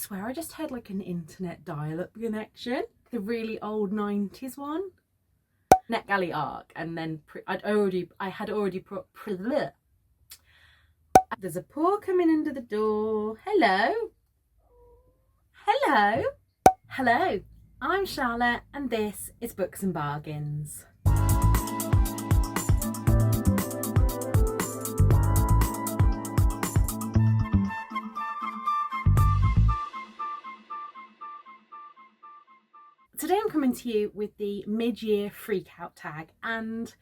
swear I just had like an internet dial-up connection, the really old 90s one. NetGalley arc, and then I had already there's a paw coming under the door. Hello. Hello. Hello. I'm Charlotte and this is Books and Bargains. Today I'm coming to you with the mid-year freakout tag, and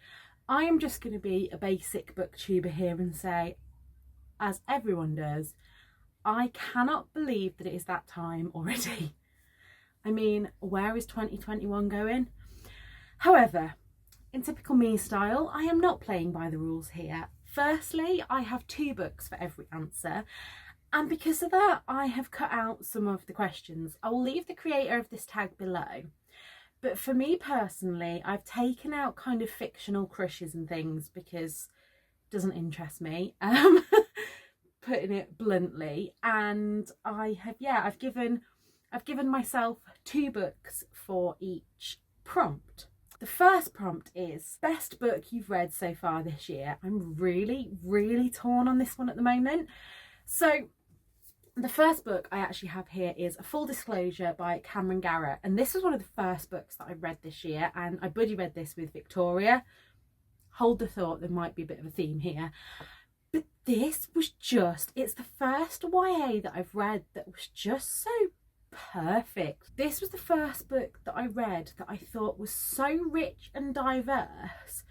I am just going to be a basic booktuber here and say, as everyone does, I cannot believe that it is that time already. I mean, where is 2021 going? However, in typical me style, I am not playing by the rules here. Firstly, I have 2 books for every answer. And because of that, I have cut out some of the questions. I will leave the creator of this tag below. But for me personally, I've taken out kind of fictional crushes and things because it doesn't interest me, putting it bluntly. And I've given myself 2 books for each prompt. The first prompt is best book you've read so far this year. I'm really torn on this one at the moment. So the first book I actually have here is A Full Disclosure by Camryn Garret, and this was one of the first books that I read this year, and I buddy read this with Victoria. Hold the thought, there might be a bit of a theme here, but this was it's the first YA that I've read that was just so perfect. This was the first book that I read that I thought was so rich and diverse,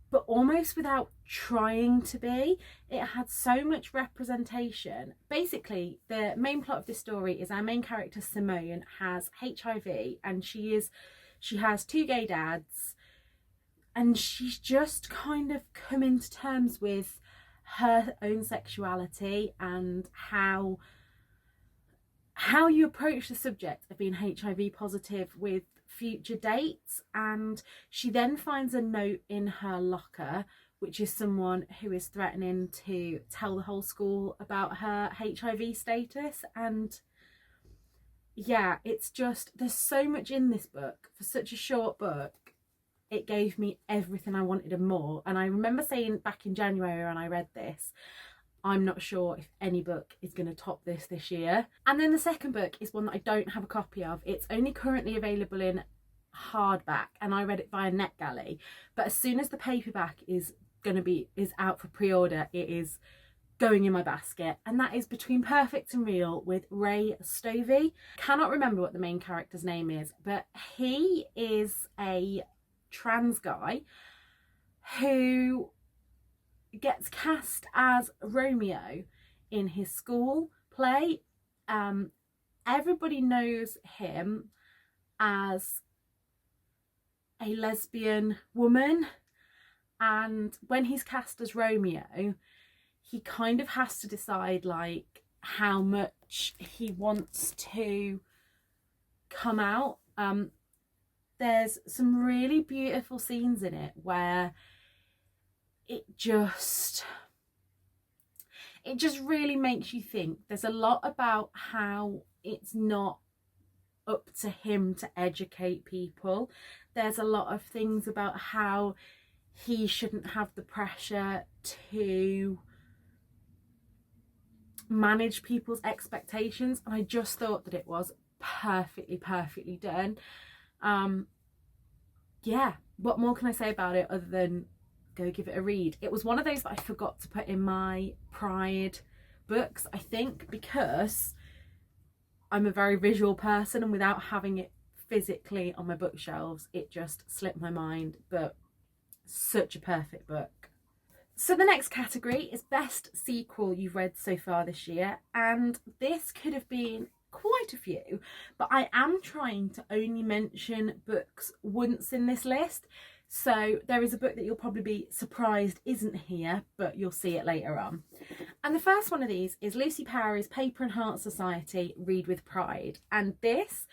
but almost without trying to be. It had so much representation. Basically, the main plot of this story is our main character Simone has HIV, and she has 2 gay dads, and she's just kind of coming to terms with her own sexuality and how you approach the subject of being HIV positive with future dates. And she then finds a note in her locker which is someone who is threatening to tell the whole school about her HIV status. And yeah, it's just, there's so much in this book for such a short book. It gave me everything I wanted and more. And I remember saying back in January when I read this, I'm not sure if any book is going to top this year. And then the second book is one that I don't have a copy of. It's only currently available in hardback, and I read it via NetGalley. But as soon as the paperback is out for pre-order, it is going in my basket, and that is Between Perfect and Real with Ray Stoeve. Cannot remember what the main character's name is, but he is a trans guy who gets cast as Romeo in his school play. Everybody knows him as a lesbian woman, and when he's cast as Romeo, he kind of has to decide like how much he wants to come out. There's some really beautiful scenes in it where it just really makes you think. There's a lot about how it's not up to him to educate people. There's a lot of things about how he shouldn't have the pressure to manage people's expectations, and I just thought that it was perfectly done. Yeah, what more can I say about it other than go give it a read? It was one of those that I forgot to put in my Pride books, I think, because I'm a very visual person, and without having it physically on my bookshelves, it just slipped my mind. But such a perfect book. So the next category is best sequel you've read so far this year, and this could have been quite a few, but I am trying to only mention books once in this list. So there is a book that you'll probably be surprised isn't here, but you'll see it later on. And the first one of these is Lucy Powrie's Paper and Heart Society, Read with Pride. And this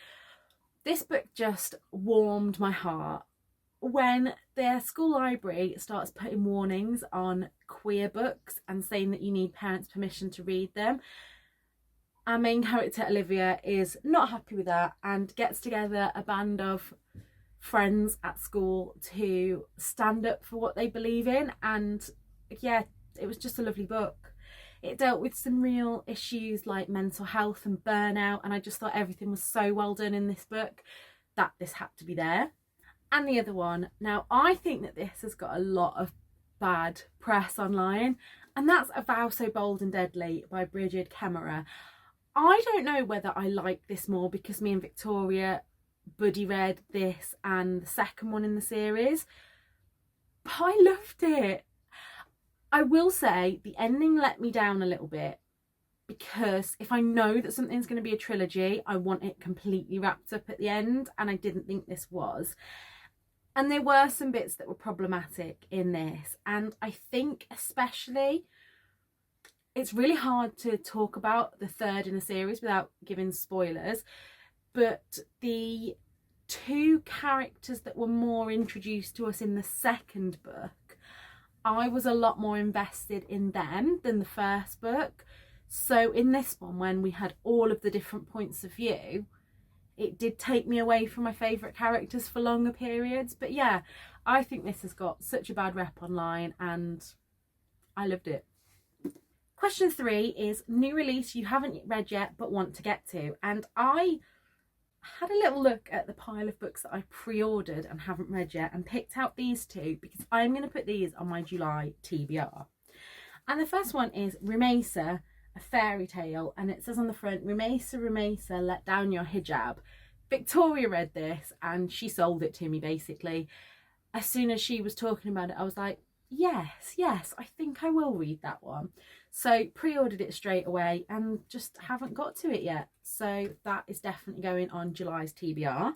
book just warmed my heart. When their school library starts putting warnings on queer books and saying that you need parents' permission to read them, our main character Olivia is not happy with that and gets together a band of friends at school to stand up for what they believe in. And yeah, it was just a lovely book. It dealt with some real issues like mental health and burnout, and I just thought everything was so well done in this book that this had to be there. And the other one, now I think that this has got a lot of bad press online, and that's A Vow So Bold and Deadly by Brigid Kemmerer. I don't know whether I like this more because me and Victoria buddy read this and the second one in the series, but I loved it. I will say the ending let me down a little bit, because if I know that something's going to be a trilogy, I want it completely wrapped up at the end, and I didn't think this was. And there were some bits that were problematic in this, and I think especially it's really hard to talk about the third in a series without giving spoilers, but the two characters that were more introduced to us in the second book, I was a lot more invested in them than the first book. So in this one, when we had all of the different points of view, it did take me away from my favourite characters for longer periods. But yeah, I think this has got such a bad rep online and I loved it. Question 3 is new release you haven't read yet but want to get to. And I had a little look at the pile of books that I pre-ordered and haven't read yet and picked out these two because I'm going to put these on my July TBR. And the first one is Rumaysa, a fairy tale, and it says on the front, Rumaysa, Rumaysa, let down your hijab. Victoria read this and she sold it to me basically. As soon as she was talking about it, I was like, yes, I think I will read that one. So pre-ordered it straight away and just haven't got to it yet. So that is definitely going on July's TBR.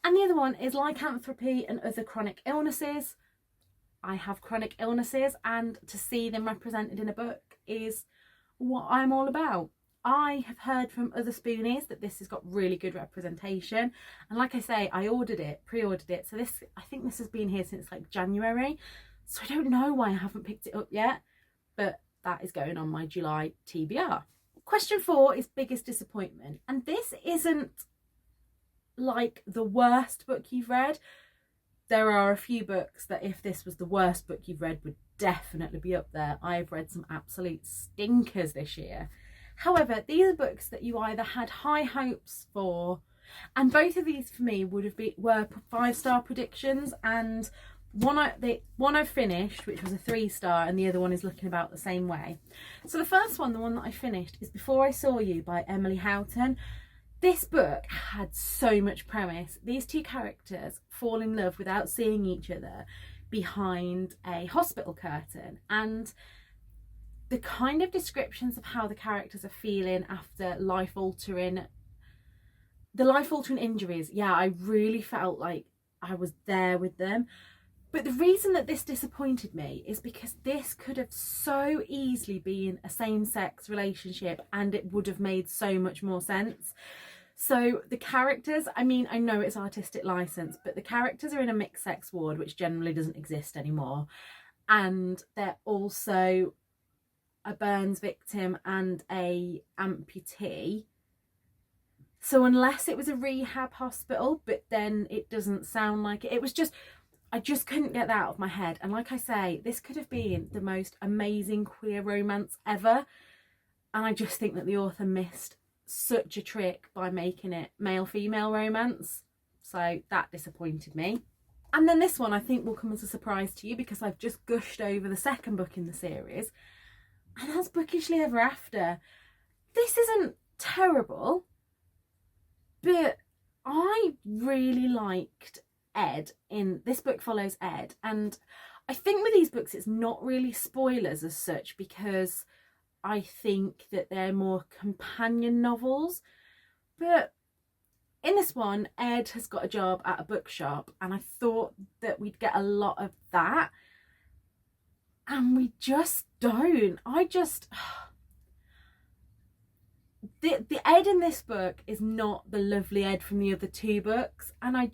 And the other one is Lycanthropy and Other Chronic Illnesses. I have chronic illnesses, and to see them represented in a book is what I'm all about. I have heard from other spoonies that this has got really good representation, and like I say, I pre-ordered it, so this, I think this has been here since like January, so I don't know why I haven't picked it up yet, but that is going on my July TBR. Question 4 is biggest disappointment, and this isn't like the worst book you've read. There are a few books that if this was the worst book you've read would definitely be up there. I've read some absolute stinkers this year. However, these are books that you either had high hopes for, and both of these for me were 5-star predictions, and one I've finished, which was a 3-star, and the other one is looking about the same way. So the first one, the one that I finished, is Before I Saw You by Emily Houghton. This book had so much premise. These two characters fall in love without seeing each other behind a hospital curtain, and the kind of descriptions of how the characters are feeling after life-altering injuries, yeah, I really felt like I was there with them. But the reason that this disappointed me is because this could have so easily been a same-sex relationship and it would have made so much more sense. So the characters, I mean, I know it's artistic license, but the characters are in a mixed sex ward, which generally doesn't exist anymore. And they're also a burns victim and a amputee. So unless it was a rehab hospital, but then it doesn't sound like it. It was just, I just couldn't get that out of my head. And like I say, this could have been the most amazing queer romance ever. And I just think that the author missed such a trick by making it male-female romance. So that disappointed me. And then this one I think will come as a surprise to you because I've just gushed over the second book in the series. And that's Bookishly Ever After. This isn't terrible, but I really liked Ed in this book. Follows Ed, and I think with these books it's not really spoilers as such because I think that they're more companion novels. But in this one, Ed has got a job at a bookshop, and I thought that we'd get a lot of that, and we just don't. The Ed in this book is not the lovely Ed from the other two books, and I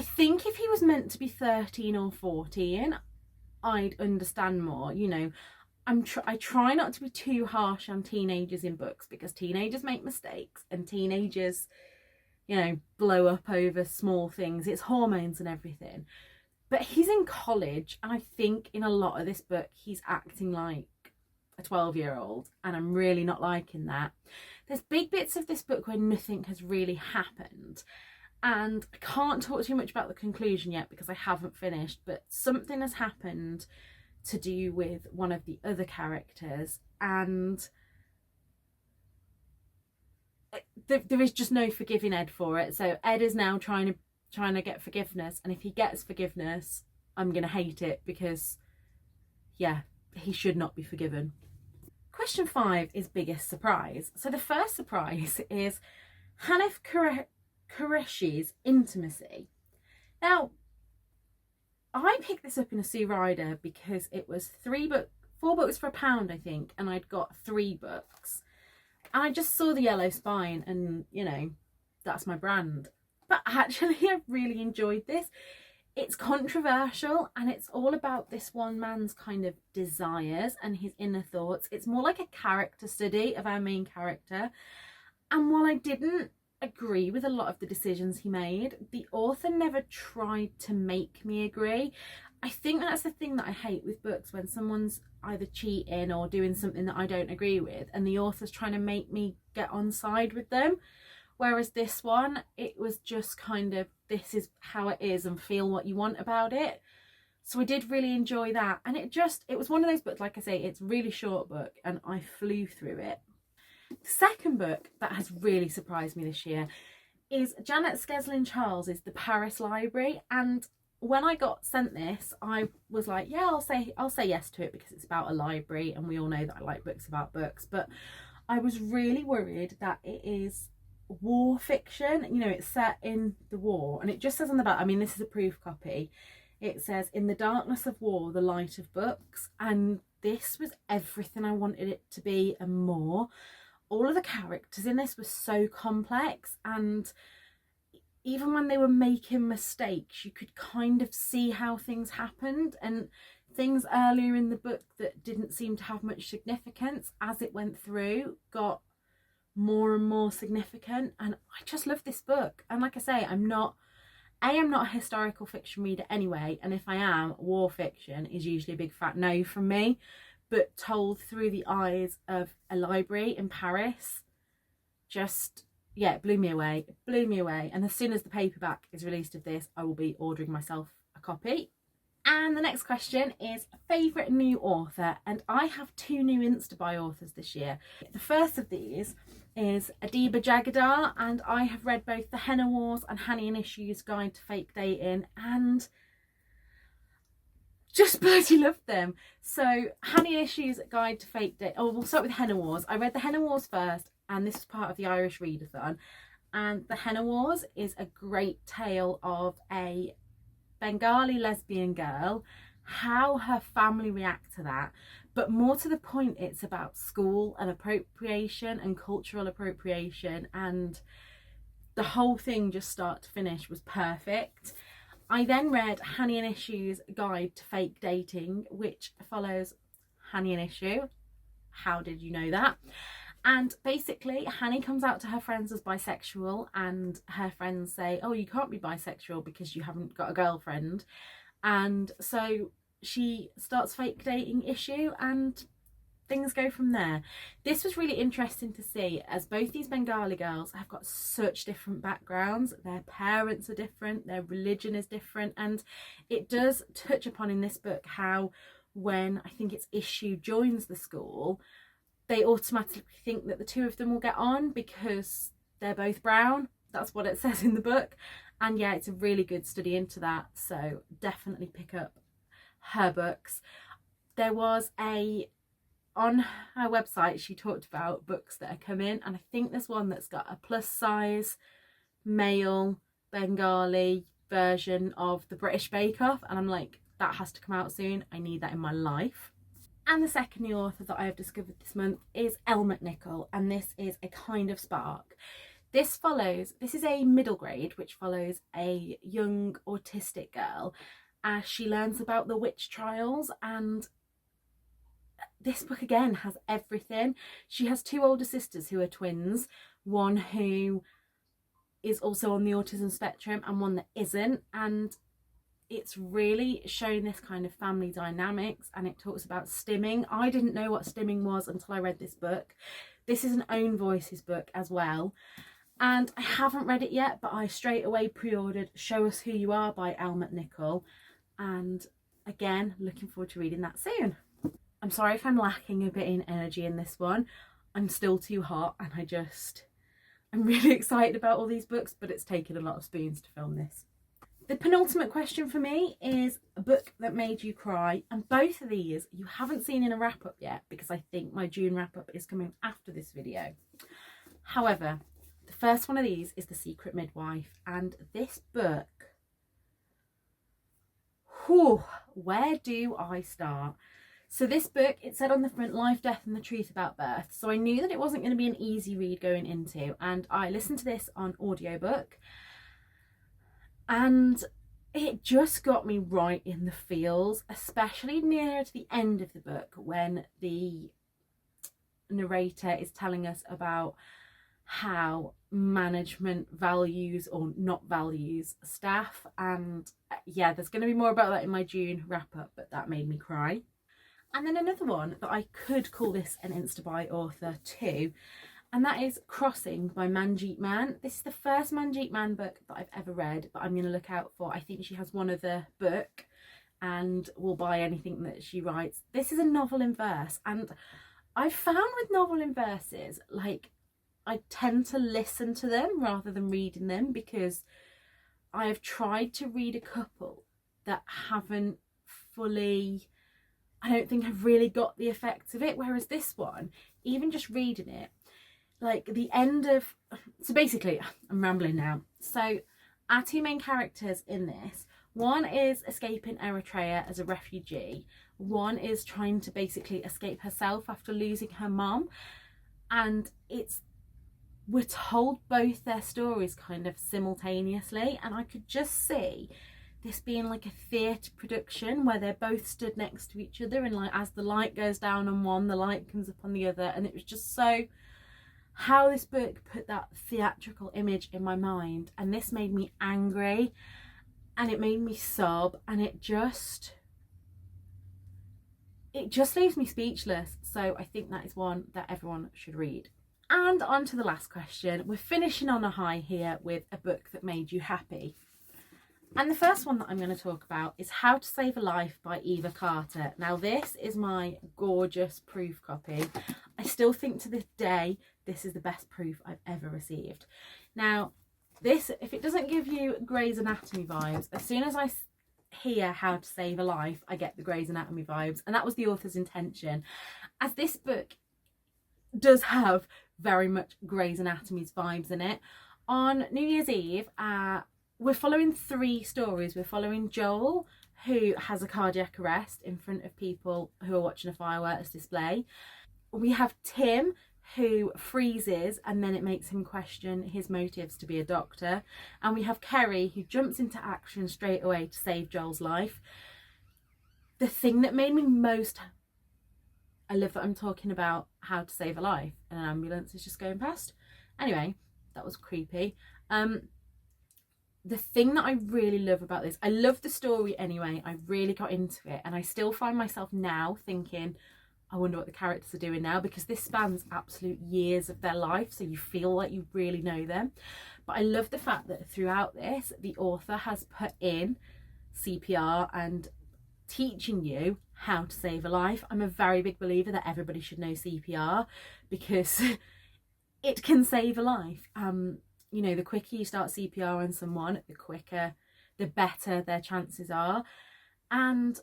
think if he was meant to be 13 or 14, I'd understand more. You know, I try not to be too harsh on teenagers in books, because teenagers make mistakes and teenagers, you know, blow up over small things. It's hormones and everything. But he's in college, and I think in a lot of this book he's acting like a 12-year-old, and I'm really not liking that. There's big bits of this book where nothing has really happened, and I can't talk too much about the conclusion yet because I haven't finished, but something has happened to do with one of the other characters, and there is just no forgiving Ed for it. So Ed is now trying to get forgiveness, and if he gets forgiveness, I'm gonna hate it, because yeah, he should not be forgiven. Question 5 is biggest surprise. So the first surprise is Hanif Kaurishi's Intamcy. Now, I picked this up in a Sue Ryder because it was 4 books for £1, I think, and I'd got 3 books. And I just saw the yellow spine, and you know, that's my brand. But actually, I really enjoyed this. It's controversial, and it's all about this one man's kind of desires and his inner thoughts. It's more like a character study of our main character. And while I didn't agree with a lot of the decisions he made, the author never tried to make me agree. I think that's the thing that I hate with books, when someone's either cheating or doing something that I don't agree with, and the author's trying to make me get on side with them. Whereas this one, it was just kind of, this is how it is and feel what you want about it. So I did really enjoy that. And it was one of those books, like I say, it's a really short book and I flew through it. The second book that has really surprised me this year is Janet Skeslin Charles's The Paris Library. And when I got sent this, I was like, yeah, I'll say yes to it, because it's about a library and we all know that I like books about books. But I was really worried that it is war fiction. You know, it's set in the war, and it just says on the back, I mean, this is a proof copy, it says, in the darkness of war, the light of books. And this was everything I wanted it to be and more. All of the characters in this were so complex, and even when they were making mistakes, you could kind of see how things happened, and things earlier in the book that didn't seem to have much significance, as it went through, got more and more significant. And I just love this book. And like I say, I'm not a historical fiction reader anyway, and if I am, war fiction is usually a big fat no from me. But told through the eyes of a library in Paris, just, yeah, it blew me away. And as soon as the paperback is released of this, I will be ordering myself a copy. And the next question is favourite new author, and I have 2 new Insta-buy authors this year. The first of these is Adiba Jaigirdar, and I have read both the Henna Wars and Hani and Ishu's Guide to Fake Dating, and just bloody loved them. So Hani and Ishu's Guide to Fake Dating, oh, we'll start with Henna Wars. I read the Henna Wars first, and this was part of the Irish Readathon, and the Henna Wars is a great tale of a Bengali lesbian girl, how her family react to that, but more to the point, it's about school and appropriation and cultural appropriation, and the whole thing, just start to finish, was perfect. I then read Hani and Ishu's Guide to Fake Dating, which follows Hani and Ishu. How did you know that? And basically, Hani comes out to her friends as bisexual, and her friends say, oh, you can't be bisexual because you haven't got a girlfriend. And so she starts fake dating Ishu, and things go from there. This was really interesting to see, as both these Bengali girls have got such different backgrounds. Their parents are different, their religion is different, and it does touch upon in this book how, when I think it's Ishu joins the school, they automatically think that the 2 of them will get on because they're both brown. That's what it says in the book. And yeah, it's a really good study into that, so definitely pick up her books. There was on her website, she talked about books that are coming, and I think there's one that's got a plus size male Bengali version of the British Bake Off, and I'm like, that has to come out soon. I need that in my life. And the second new author that I have discovered this month is Elle Mcnicoll, and this is A Kind of Spark. This is a middle grade, which follows a young autistic girl as she learns about the witch trials, and this book again has everything. She has two older sisters who are twins, one who is also on the autism spectrum and one that isn't, and it's really showing this kind of family dynamics, and it talks about stimming. I didn't know what stimming was until I read this book. This is an Own Voices book as well, and I haven't read it yet, but I straight away pre-ordered Show Us Who You Are by Elle Mcnicoll, and again, looking forward to reading that soon. I'm sorry if I'm lacking a bit in energy in this one. I'm still too hot, and I'm really excited about all these books, but it's taken a lot of spoons to film this. The penultimate question for me is a book that made you cry, and both of these you haven't seen in a wrap-up yet because I think my June wrap-up is coming after this video. However, the first one of these is The Secret Midwife, and this book, where do I start? So this book, it said on the front, Life, Death and the Truth About Birth. So I knew that it wasn't going to be an easy read going into, and I listened to this on audiobook, and it just got me right in the feels, especially nearer to the end of the book when the narrator is telling us about how management values or not values staff. And yeah, there's going to be more about that in my June wrap up, but that made me cry. And then another one that I could call this an Insta-buy author too, and that is Crossing by Manjeet Mann. This is the first Manjeet Mann book that I've ever read, but I'm going to look out for. I think she has one other book and will buy anything that she writes. This is a novel in verse, and I've found with novel in verses, like, I tend to listen to them rather than reading them, because I have tried to read a couple that haven't fully, I don't think I've really got the effects of it, whereas this one, even just reading it, like the end of, so basically, I'm rambling now. So our two main characters in this, one is escaping Eritrea as a refugee, one is trying to basically escape herself after losing her mum, and we're told both their stories kind of simultaneously, and I could just see this being like a theatre production where they're both stood next to each other, and like as the light goes down on one, the light comes up on the other, and it was just so, how this book put that theatrical image in my mind, and this made me angry and it made me sob, and it just leaves me speechless. So I think that is one that everyone should read. And on to the last question. We're finishing on a high here with a book that made you happy. And the first one that I'm going to talk about is How to Save a Life by Eva Carter. Now this is my gorgeous proof copy. I still think to this day this is the best proof I've ever received. Now this, if it doesn't give you Grey's Anatomy vibes, as soon as I hear How to Save a Life, I get the Grey's Anatomy vibes, and that was the author's intention, as this book does have very much Grey's Anatomy's vibes in it. On New Year's Eve, we're following three stories. We're following Joel, who has a cardiac arrest in front of people who are watching a fireworks display. We have Tim, who freezes and then it makes him question his motives to be a doctor. And we have Kerry, who jumps into action straight away to save Joel's life. The thing that made me most, I love that I'm talking about how to save a life and an ambulance is just going past. Anyway, that was creepy. The thing that I really love about this, I love the story anyway, I really got into it, and I still find myself now thinking, I wonder what the characters are doing now, because this spans absolute years of their life, so you feel like you really know them. But I love the fact that throughout this, the author has put in CPR and teaching you how to save a life. I'm a very big believer that everybody should know CPR because it can save a life. You know, the quicker you start CPR on someone, the better their chances are. And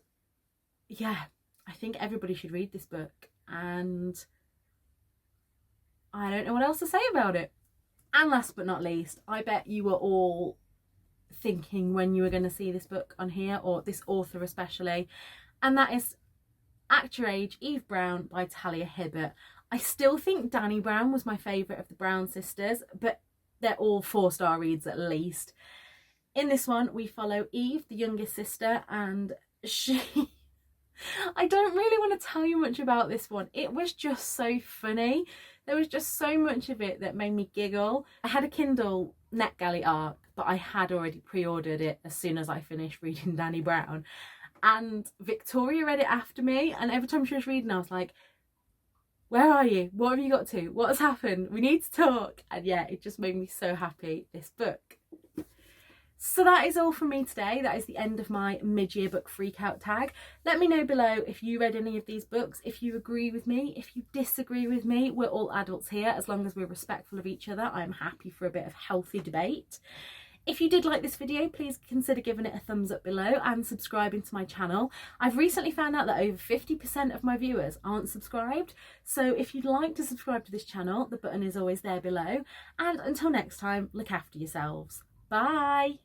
yeah, I think everybody should read this book, and I don't know what else to say about it. And last but not least, I bet you were all thinking when you were going to see this book on here, or this author especially, and that is Act Your Age, Eve Brown by Talia Hibbert. I still think Danny Brown was my favourite of the Brown sisters, but they're all 4-star reads at least. In this one, we follow Eve, the youngest sister, and she I don't really want to tell you much about this one. It was just so funny. There was just so much of it that made me giggle. I had a Kindle NetGalley arc, but I had already pre-ordered it as soon as I finished reading Danny Brown. And Victoria read it after me, and every time she was reading I was like, where are you? What have you got to? What has happened? We need to talk. And yeah, it just made me so happy, this book. So that is all from me today. That is the end of my mid-year book freakout tag. Let me know below if you read any of these books, if you agree with me, if you disagree with me. We're all adults here. As long as we're respectful of each other, I'm happy for a bit of healthy debate. If you did like this video, please consider giving it a thumbs up below and subscribing to my channel. I've recently found out that over 50% of my viewers aren't subscribed. So if you'd like to subscribe to this channel, the button is always there below. And until next time, look after yourselves. Bye!